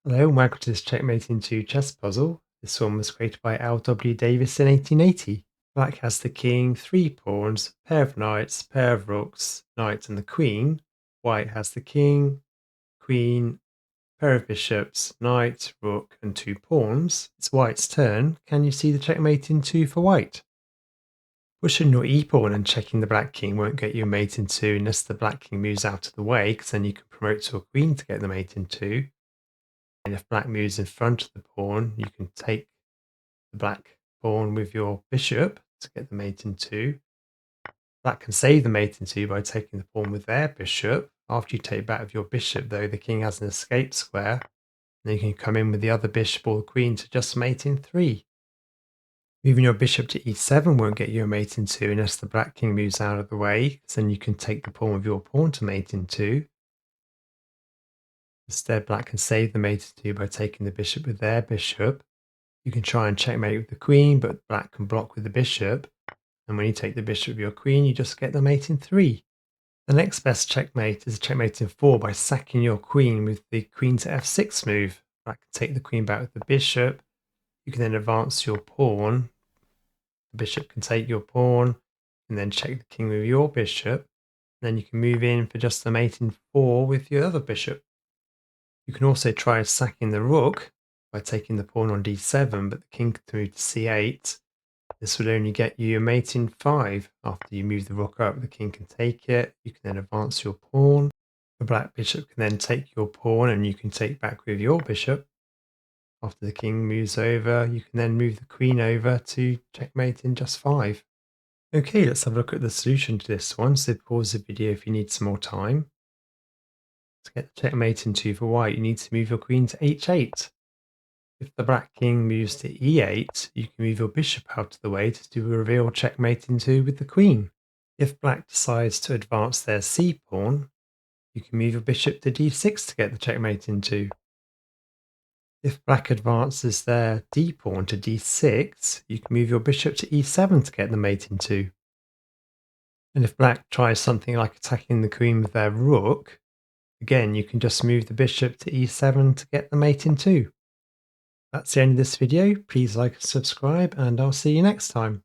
Hello and welcome to this Checkmate into chess puzzle. This one was created by L.W. Davis in 1880. Black has the king, 3 pawns, pair of knights, pair of rooks, knight and the queen. White has the king, queen, pair of bishops, knight, rook and 2 pawns. It's white's turn. Can you see the checkmate in 2 for white? Pushing your e-pawn and checking the black king won't get you a mate in 2 unless the black king moves out of the way, because then you can promote to a queen to get the mate in 2. And if black moves in front of the pawn, you can take the black pawn with your bishop to get the mate in 2. Black can save the mate in 2 by taking the pawn with their bishop. After you take back with your bishop, though, the king has an escape square. And then you can come in with the other bishop or the queen to just mate in 3. Moving your bishop to e7 won't get you a mate in 2 unless the black king moves out of the way, because then you can take the pawn with your pawn to mate in 2. Instead, black can save the mate in 2 by taking the bishop with their bishop. You can try and checkmate with the queen, but black can block with the bishop. And when you take the bishop with your queen, you just get the mate in 3. The next best checkmate is a checkmate in 4 by sacking your queen with the queen to f6 move. Black can take the queen back with the bishop. You can then advance your pawn. The bishop can take your pawn and then check the king with your bishop. And then you can move in for just the mate in 4 with your other bishop. You can also try sacking the rook by taking the pawn on d7, but the king can move to c8. This would only get you a mate in 5. After you move the rook up, the king can take it. You can then advance your pawn. The black bishop can then take your pawn and you can take back with your bishop. After the king moves over, you can then move the queen over to checkmate in just 5. Okay, let's have a look at the solution to this one. So pause the video if you need some more time. To get the checkmate in 2 for white, you need to move your queen to h8. If the black king moves to e8, you can move your bishop out of the way to do a reveal checkmate in 2 with the queen. If black decides to advance their c-pawn, you can move your bishop to d6 to get the checkmate in 2. If black advances their d-pawn to d6, you can move your bishop to e7 to get the mate in 2. And if black tries something like attacking the queen with their rook, again, you can just move the bishop to e7 to get the mate in 2. That's the end of this video. Please like and subscribe, and I'll see you next time.